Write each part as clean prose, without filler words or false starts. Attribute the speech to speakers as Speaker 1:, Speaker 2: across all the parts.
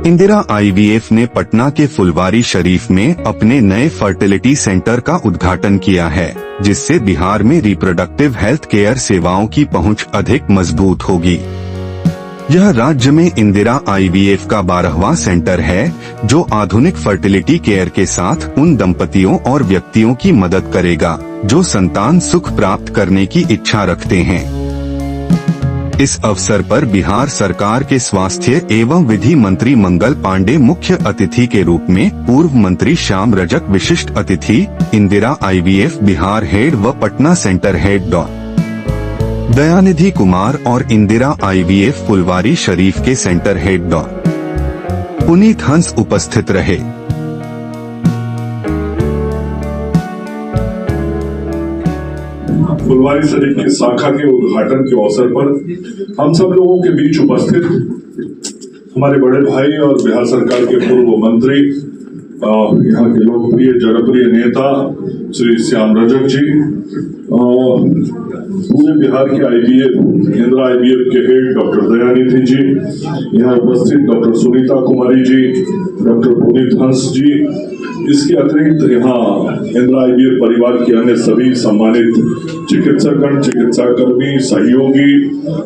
Speaker 1: Indira IVF ने पटना के फुलवारी शरीफ में अपने नए फर्टिलिटी सेंटर का उद्घाटन किया है, जिससे बिहार में रिप्रोडक्टिव हेल्थ केयर सेवाओं की पहुंच अधिक मजबूत होगी। यह राज्य में इंदिरा आईवीएफ का 12वां सेंटर है, जो आधुनिक फर्टिलिटी केयर के साथ उन दंपतियों और व्यक्तियों की मदद करेगा जो संतान सुख प्राप्त करने की इच्छा रखते हैं। इस अवसर पर बिहार सरकार के स्वास्थ्य एवं विधि मंत्री मंगल पांडे मुख्य अतिथि के रूप में, पूर्व मंत्री श्याम रजक विशिष्ट अतिथि, इंदिरा आईवीएफ बिहार हेड व पटना सेंटर हेड डॉ. दयानिधि कुमार और इंदिरा आईवीएफ फुलवारी शरीफ के सेंटर हेड डॉ. पुनीत हंस उपस्थित रहे।
Speaker 2: फुलवारी शरीफ की शाखा के उद्घाटन के अवसर पर हम सब लोगों के बीच उपस्थित हमारे बड़े भाई और बिहार सरकार के पूर्व मंत्री, यहाँ के लोकप्रिय जनप्रिय नेता श्री श्याम रजक जी, पूरे बिहार के आईवीएफ इंदिरा आईवीएफ के हेड डॉक्टर दयानिधि जी, यहाँ उपस्थित डॉक्टर सुनीता कुमारी जी, डॉक्टर पुनीत हंस जी, इसके अतिरिक्त यहाँ इंदिरा आईवीएफ परिवार के अन्य सभी सम्मानित चिकित्सकगण, चिकित्साकर्मी, सहयोगी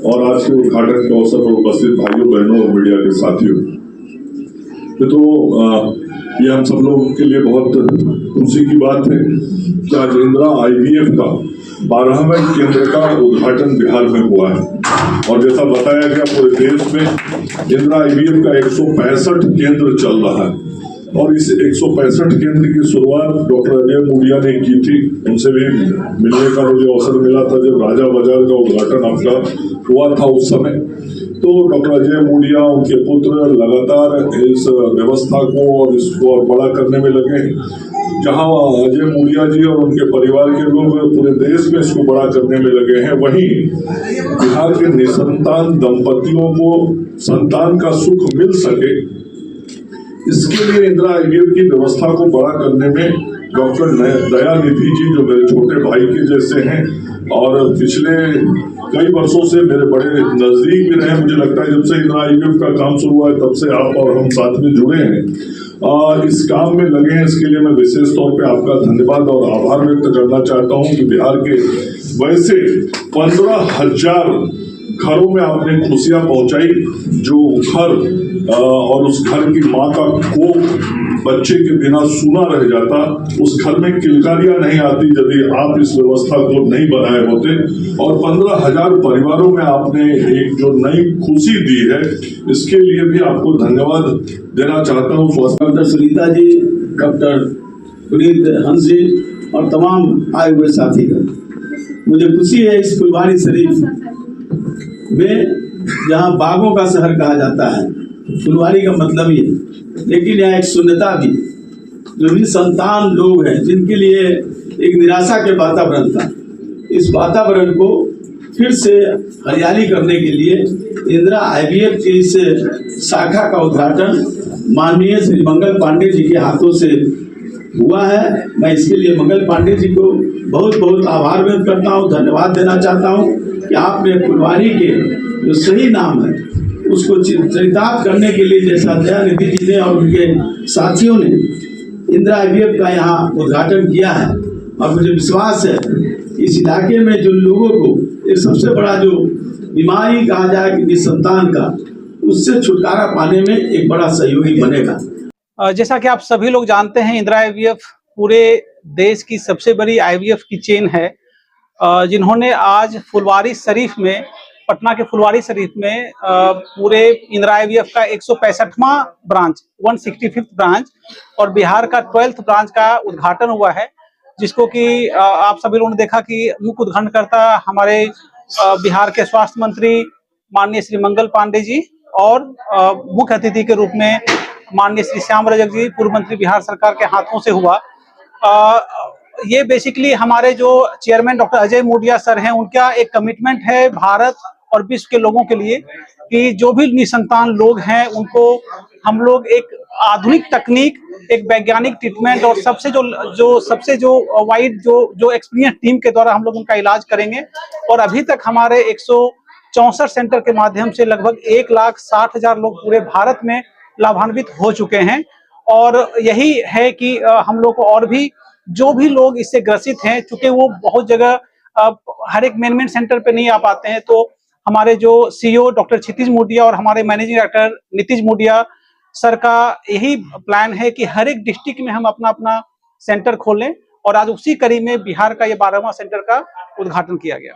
Speaker 2: और आज के उद्घाटन के अवसर पर उपस्थित भाइयों बहनों और मीडिया के साथियों, तो ये हम सब लोगों के लिए बहुत खुशी की बात है कि आज इंदिरा आईवीएफ का 12वें केंद्र का उद्घाटन बिहार में हुआ है। और जैसा बताया गया, पूरे देश में इंदिरा आईवीएफ का 165 केंद्र चल रहा है और इस 165 केंद्र की शुरुआत डॉक्टर अजय मूडिया ने की थी। उनसे भी मिलने का मुझे अवसर मिला था जब राजा बाजार का उद्घाटन आपका हुआ था उस समय। तो डॉक्टर अजय मूडिया, उनके पुत्र लगातार इस व्यवस्था को और इसको और बड़ा करने में लगे हैं। जहां अजय मूडिया जी और उनके परिवार के लोग पूरे देश में इसको बड़ा करने में लगे हैं, वहीं बिहार के निसंतान दंपतियों को संतान का सुख मिल सके, इसके लिए इंदिरा आईवीएफ की व्यवस्था को बड़ा करने में डॉक्टर दयानिधि जी, जो मेरे छोटे भाई के जैसे हैं और पिछले कई वर्षों से मेरे बड़े नजदीक भी रहे, मुझे लगता है जब से इंदिरा आईवीएफ का काम शुरू हुआ है तब से आप और हम साथ में जुड़े हैं, इस काम में लगे हैं। इसके लिए मैं विशेष तौर पे आपका धन्यवाद और आभार व्यक्त करना चाहता हूं कि बिहार के वैसे 15,000 घरों में आपने खुशियां पहुंचाई। जो घर और उस घर की माँ का कोख बच्चे के बिना सूना रह जाता, उस घर में किलकारियां नहीं आती यदि आप इस व्यवस्था को नहीं बनाए होते। और 15,000 परिवारों में आपने एक जो नई खुशी दी है, इसके लिए भी आपको धन्यवाद देना चाहता हूँ।
Speaker 3: डॉक्टर सुनीता जी, डॉक्टर पुनीत हंस जी और तमाम आए हुए साथीगण, मुझे खुशी है इस फुलवारी शरीफ में, जहाँ बागों का शहर कहा जाता है, फुलवारी का मतलब ही है, लेकिन यहाँ एक शून्यता भी, जो भी संतान लोग हैं जिनके लिए एक निराशा के वातावरण था, इस वातावरण को फिर से हरियाली करने के लिए इंदिरा आईवीएफ की इस शाखा का उद्घाटन माननीय श्री मंगल पांडे जी के हाथों से हुआ है। मैं इसके लिए मंगल पांडे जी को बहुत बहुत आभार व्यक्त करता हूँ, धन्यवाद देना चाहता हूँ कि आपने फुलवारी के जो सही नाम है उसको चरितार्थ करने के लिए, जैसा दयानिधि जी ने और उनके साथियों ने इंदिरा आईवीएफ का यहाँ उद्घाटन किया है। और मुझे विश्वास है इस इलाके में जो लोगों को एक सबसे बड़ा जो बीमारी कहा जाए कि निसंतान का, उससे छुटकारा पाने में एक बड़ा सहयोगी बनेगा।
Speaker 4: जैसा कि आप सभी लोग जानते हैं, इंदिरा आईवीएफ पूरे देश की सबसे बड़ी आईवीएफ की चेन है, जिन्होंने आज फुलवारी शरीफ में, पटना के फुलवारी शरीफ में पूरे इंदिरा आईवीएफ का 165वां ब्रांच, 165th ब्रांच और बिहार का 12th ब्रांच का उद्घाटन हुआ है, जिसको कि आप सभी लोगों ने देखा कि मुख्य उद्घाटनकर्ता हमारे बिहार के स्वास्थ्य मंत्री माननीय श्री मंगल पांडे जी और मुख्य अतिथि के रूप में माननीय श्री श्याम रजक जी, पूर्व मंत्री बिहार सरकार के हाथों से हुआ। ये बेसिकली हमारे जो चेयरमैन डॉक्टर अजय मूडिया सर हैं, उनका एक कमिटमेंट है भारत और विश्व के लोगों के लिए कि जो भी निसंतान लोग हैं उनको हम लोग एक आधुनिक तकनीक, एक वैज्ञानिक ट्रीटमेंट और सबसे जो वाइड जो एक्सपीरियंस टीम के द्वारा हम लोग उनका इलाज करेंगे। और अभी तक हमारे 164 सेंटर के माध्यम से लगभग 1,60,000 लोग पूरे भारत में लाभान्वित हो चुके हैं। और यही है कि हम लोग को और भी जो भी लोग इससे ग्रसित हैं, चूंकि वो बहुत जगह हर एक मेन सेंटर पे नहीं आ पाते हैं, तो हमारे जो सीईओ डॉक्टर क्षितिज मूडिया और हमारे मैनेजिंग डायरेक्टर नीतीश मूडिया सर का यही प्लान है कि हर एक डिस्ट्रिक्ट में हम अपना अपना सेंटर खोलें, और आज उसी कड़ी में बिहार का ये 12वां सेंटर का उद्घाटन किया गया।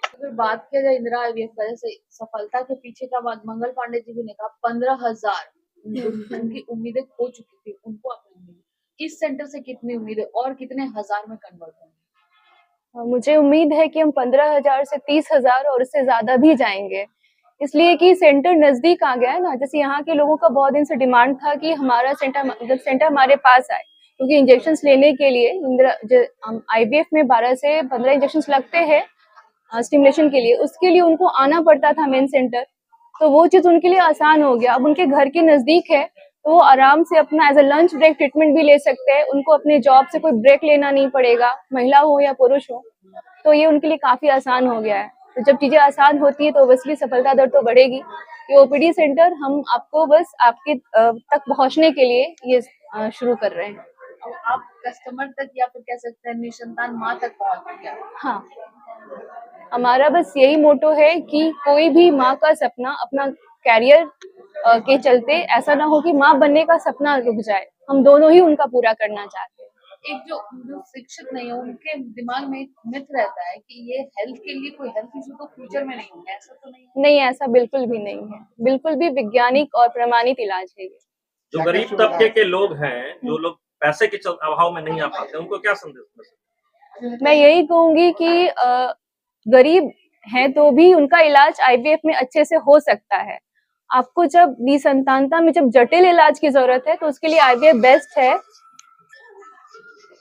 Speaker 5: अगर बात किया जाए इंदिरा आईवीएफ वजह से सफलता के पीछे का बात मंगल पांडे जी भी ने कहा 15,000 उनकी उम्मीदें खो चुकी थी, उनको अपनी उम्मीद इस सेंटर से कितनी उम्मीद है और कितने हजार में कन्वर्ट होंगे?
Speaker 6: मुझे उम्मीद है कि हम 15,000 से 30,000 और उससे ज्यादा भी जाएंगे, इसलिए कि सेंटर नजदीक आ गया है ना। जैसे यहाँ के लोगों का बहुत दिन से डिमांड था कि हमारा सेंटर हमारे पास आए, क्योंकि इंजेक्शन लेने के लिए आईवीएफ में 12 से 15 इंजेक्शन लगते हैं स्टिमुलेशन के लिए, उसके लिए उनको आना पड़ता था मेन सेंटर, तो वो चीज उनके लिए आसान हो गया। अब उनके घर के नजदीक है तो वो आराम से अपना as a lunch break treatment भी ले सकते हैं, उनको अपने जॉब से कोई ब्रेक लेना नहीं पड़ेगा, महिला हो या पुरुष हो, तो ये उनके लिए काफी आसान हो गया है। तो जब चीजें आसान होती है तो ऑब्वियसली सफलता दर तो बढ़ेगी। ये ओपीडी सेंटर हम आपको बस आपके तक पहुंचने के लिए ये शुरू कर रहे हैं।
Speaker 5: अब आप कस्टमर तक या फिर कह सकते हैं निसंतान माँ तक पहुंच गया।
Speaker 6: हाँ, हमारा बस यही मोटो है कि कोई भी माँ का सपना अपना कैरियर के चलते ऐसा ना हो कि माँ बनने का सपना रुक जाए, हम दोनों ही उनका पूरा करना चाहते हैं।
Speaker 5: एक जो शिक्षित नहीं है उनके दिमाग में एक मिथ रहता है कि ये हेल्थ के लिए कोई हेल्थ इशू तो फ्यूचर में नहीं होगा, ऐसा तो नहीं है?
Speaker 6: नहीं, ऐसा बिल्कुल भी नहीं है, बिल्कुल भी वैज्ञानिक और प्रमाणित इलाज है ये।
Speaker 7: जो गरीब तबके के लोग हैं, जो लोग पैसे के अभाव में नहीं आ पाते, उनको क्या संदेश?
Speaker 6: मैं यही कहूंगी कि गरीब हैं तो भी उनका इलाज आईवीएफ में अच्छे से हो सकता है। आपको जब निसंतानता में जब जटिल इलाज की जरूरत है तो उसके लिए आईवीएफ बेस्ट है।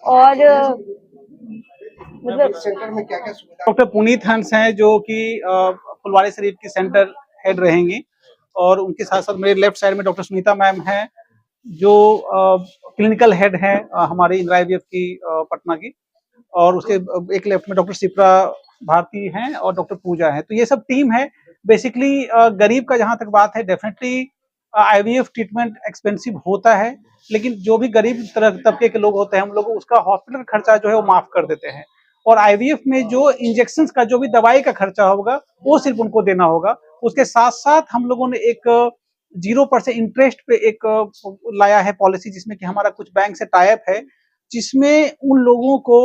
Speaker 6: और मतलब
Speaker 8: सेंटर में क्या क्या सुविधा?
Speaker 4: डॉक्टर पुनीत हंस हैं जो कि फुलवारी शरीफ की सेंटर हेड रहेंगी, और उनके साथ साथ मेरे लेफ्ट साइड में डॉक्टर सुनीता मैम हैं जो क्लिनिकल हेड है हमारी इंदिरा आईवीएफ की पटना की, और उसके एक लेफ्ट में डॉक्टर शिप्रा भारती हैं और डॉक्टर पूजा है। तो ये सब टीम है। बेसिकली गरीब का जहां तक बात है, डेफिनेटली आईवीएफ ट्रीटमेंट एक्सपेंसिव होता है, लेकिन जो भी गरीब तबके के लोग होते हैं हम लोग उसका हॉस्पिटल खर्चा जो है वो माफ कर देते हैं, और आईवीएफ में जो इंजेक्शन का जो भी दवाई का खर्चा होगा वो सिर्फ उनको देना होगा। उसके साथ साथ हम लोगों ने एक 0% इंटरेस्ट पे एक लाया है पॉलिसी, जिसमें कि हमारा कुछ बैंक से टाई अप है, जिसमें उन लोगों को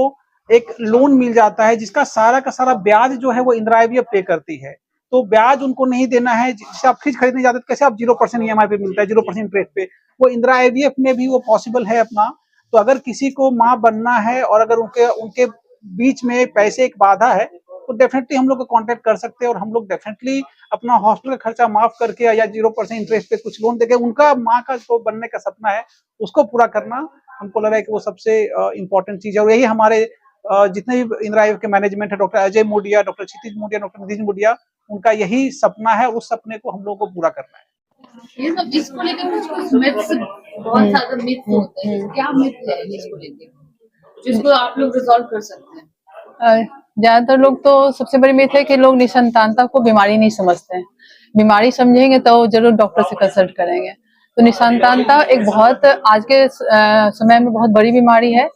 Speaker 4: एक लोन मिल जाता है जिसका सारा का सारा ब्याज जो है वो इंदिरा आईवीएफ पे करती है। तो ब्याज उनको नहीं देना है। जैसे आप फ्रिज खरीदने जाते हैं कैसे आप 0% ईएमआई पे मिलता है, 0% इंटरेस्ट पे, वो इंदिरा आईवीएफ में भी वो पॉसिबल है अपना। तो अगर किसी को माँ बनना है और अगर उनके बीच में पैसे एक बाधा है तो डेफिनेटली हम लोग को कांटेक्ट कर सकते हैं, और हम लोग डेफिनेटली अपना हॉस्पिटल का खर्चा माफ करके या 0% इंटरेस्ट पे कुछ लोन देके उनका माँ का जो बनने का सपना है उसको पूरा करना हमको लग रहा है कि वो सबसे इम्पोर्टेंट चीज है। और यही हमारे जितने भी इंदिरा आईवीएफ के मैनेजमेंट है, डॉक्टर अजय मूडिया, डॉक्टर क्षितिज मूडिया, डॉक्टर नीतीश मूडिया, उनका यही सपना है, उस सपने को हम लोग को पूरा करना है।
Speaker 5: ये सब इसको लेकर कुछ मिथ्स, बहुत ज्यादा मिथ्स होते हैं, क्या मिथ है इसको लेकर जिसको आप लोग रिजॉल्व कर सकते हैं?
Speaker 9: ज्यादातर लोग तो सबसे बड़ी मिथ है कि लोग निसंतानता को बीमारी नहीं समझते हैं। बीमारी समझेंगे तो जरूर डॉक्टर से कंसल्ट करेंगे। तो निसंतानता एक बहुत आज के समय में बहुत बड़ी बीमारी है,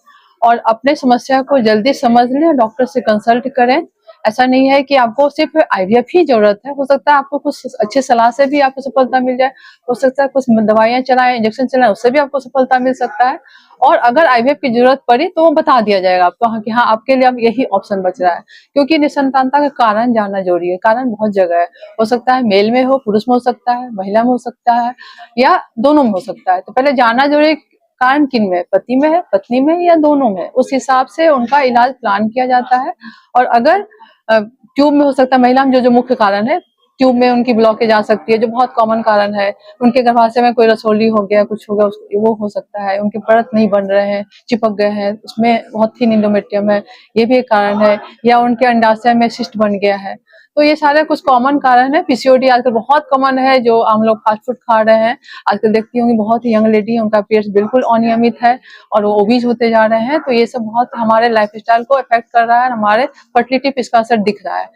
Speaker 9: और अपने समस्या को जल्दी समझ लें, डॉक्टर से कंसल्ट करें। ऐसा नहीं है कि आपको सिर्फ आईवीएफ ही जरूरत है, हो सकता है आपको कुछ अच्छी सलाह से भी आपको सफलता मिल जाए, हो सकता है कुछ दवाइयां चलाएं, इंजेक्शन चलाएं, उससे भी आपको सफलता मिल सकता है। और अगर आईवीएफ की जरूरत पड़ी तो वो बता दिया जाएगा आपको कि हाँ आपके लिए अब यही ऑप्शन बच रहा है, क्योंकि निसंतानता का कारण जानना जरूरी है। कारण बहुत जगह है, हो सकता है मेल में हो, पुरुष में हो सकता है, महिला में हो सकता है, या दोनों में हो सकता है। तो पहले जानना जरूरी, कारण किन में, पति में है, पत्नी में, या दोनों में, उस हिसाब से उनका इलाज प्लान किया जाता है। और अगर ट्यूब में हो सकता है, महिला में जो मुख्य कारण है, ट्यूब में उनकी ब्लॉकेज आ सकती है, जो बहुत कॉमन कारण है। उनके गर्भाशय में कोई रसोली हो गया, कुछ हो गया, वो हो सकता है। उनके परत नहीं बन रहे हैं, चिपक गए हैं, उसमें बहुत थिन एंडोमेट्रियम है, ये भी एक कारण है। या उनके अंडाशय में सिस्ट बन गया है, तो ये सारे कुछ कॉमन कारण है। पीसीओडी आजकल बहुत कॉमन है, जो हम लोग फास्ट फूड खा रहे हैं। आजकल देखती होंगी बहुत ही यंग लेडी, उनका पीरियड्स बिल्कुल अनियमित है और वो ओबीज होते जा रहे हैं। तो ये सब बहुत हमारे लाइफस्टाइल को इफेक्ट कर रहा है, हमारे फर्टिलिटी पे इसका असर दिख रहा है।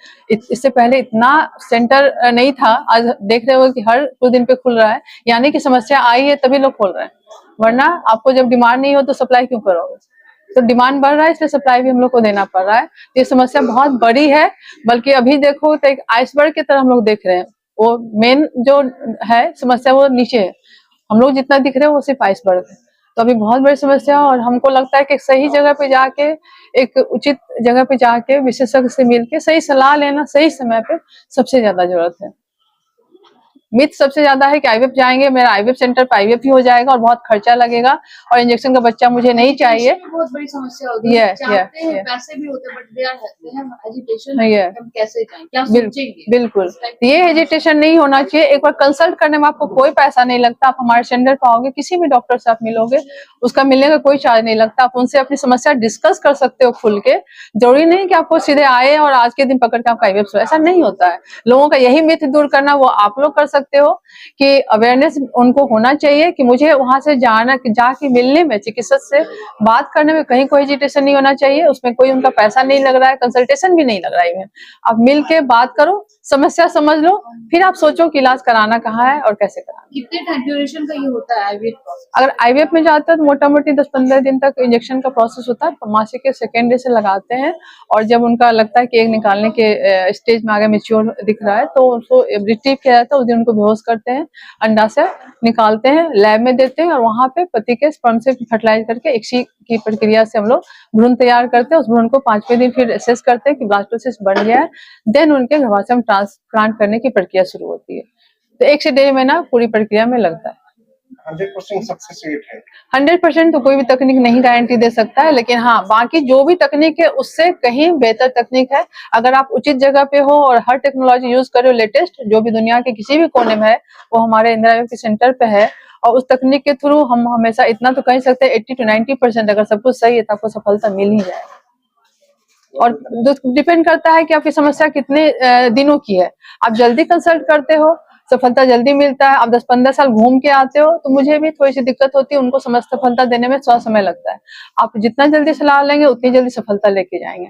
Speaker 9: इससे पहले इतना सेंटर नहीं था, आज देख रहे हो कि हर कुछ दिन पे खुल रहा है, यानी कि समस्या आई है तभी लोग खोल रहे हैं, वरना आपको जब डिमांड नहीं हो तो सप्लाई क्यों करोगे। तो डिमांड बढ़ रहा है, इसलिए सप्लाई भी हम लोग को देना पड़ रहा है। ये समस्या बहुत बड़ी है, बल्कि अभी देखो तो एक आइसबर्ग की तरह हम लोग देख रहे हैं। वो मेन जो है समस्या वो नीचे है, हम लोग जितना दिख रहे हैं वो सिर्फ आइसबर्ग है। तो अभी बहुत बड़ी समस्या है और हमको लगता है कि सही जगह पे जाके, एक उचित जगह पे जाके विशेषज्ञ से मिलके सही सलाह लेना सही समय पे सबसे ज्यादा जरूरत है। मिथ सबसे ज्यादा है कि आईवीएफ जाएंगे, मेरा आईवीएफ सेंटर पे आईवीएफ ही हो जाएगा और बहुत खर्चा लगेगा और इंजेक्शन का बच्चा मुझे नहीं चाहिए।
Speaker 5: बहुत बड़ी समस्या होती है। चाहते हैं,
Speaker 9: yeah.
Speaker 5: पैसे भी होते हैं, बट दे आर हेजिटेशन, हम कैसे जाएं, क्या
Speaker 9: बिल्कुल
Speaker 5: सोचेंगे।
Speaker 9: बिल्कुल, ये हेजिटेशन नहीं होना चाहिए। एक बार कंसल्ट करने में आपको कोई पैसा नहीं लगता। आप हमारे सेंटर पर आओगे, किसी भी डॉक्टर से आप मिलोगे, उसका मिलने का कोई चार्ज नहीं लगता। आप उनसे अपनी समस्या डिस्कस कर सकते हो खुल के। जरूरी नहीं कि आपको सीधे आए और आज के दिन पकड़ के आपका आईवीएफ, ऐसा नहीं होता है। लोगों का यही मिथ दूर करना वो आप लोग कर सकते हो कि अवेयरनेस उनको होना चाहिए कि मुझे वहां से जाके मिलने में, चिकित्सक से बात करने में कहीं कोई हेजिटेशन नहीं होना चाहिए। उसमें कोई उनका पैसा नहीं लग रहा है, कंसल्टेशन भी नहीं लग रहा है। आप मिल के बात करो, समस्या समझ लो, फिर आप सोचो कि इलाज कराना कहाँ है और कैसे कराना।
Speaker 5: कितने टाइम ड्यूरेशन का ये होता है आईवीएफ प्रोसेस?
Speaker 9: अगर आईवीएफ में जाते हैं तो मोटा मोटी 10-15 दिन तक इंजेक्शन का प्रोसेस होता है। मासिक के सेकेंड डे से लगाते हैं और जब उनका लगता है कि एग निकालने के स्टेज में आगे मैच्योर दिख रहा है तो उसको रिट्रीव किया जाता है। उस दिन उनको बेहोश करते हैं, अंडा से निकालते हैं, लैब में देते हैं और वहां पे पति के स्पर्म से फर्टिलाइज करके एक्सी की प्रक्रिया से हम लोग भ्रूण तैयार करते हैं। उस भ्रूण को 5वें दिन फिर असेस करते हैं कि ब्लास्टोसिस्ट बन गया है। देन उनके गर्भाशय में ट्रांसप्लांट करने की प्रक्रिया शुरू होती है। तो 1 से 1.5 महीना पूरी प्रक्रिया में लगता है।
Speaker 8: 100% सक्सेस रेट है।
Speaker 9: 100% तो कोई भी तकनीक नहीं गारंटी दे सकता है, लेकिन हाँ, बाकी जो भी तकनीक है उससे कहीं बेहतर तकनीक है। अगर आप उचित जगह पे हो और हर टेक्नोलॉजी यूज करो, लेटेस्ट जो भी दुनिया के किसी भी कोने में है वो हमारे इंदिरा आईवीएफ सेंटर पे है। और उस तकनीक के थ्रू हम हमेशा इतना तो कह सकते हैं 80 to 90% अगर सब कुछ सही है तो आपको सफलता मिल ही जाएगी। और डिपेंड करता है कि आपकी समस्या कितने दिनों की है। आप जल्दी कंसल्ट करते हो, सफलता जल्दी मिलता है। आप 10-15 साल घूम के आते हो तो मुझे भी थोड़ी सी दिक्कत होती है, उनको सफलता देने में थोड़ा समय लगता है। आप जितना जल्दी सलाह लेंगे उतनी जल्दी सफलता लेके जाएंगे।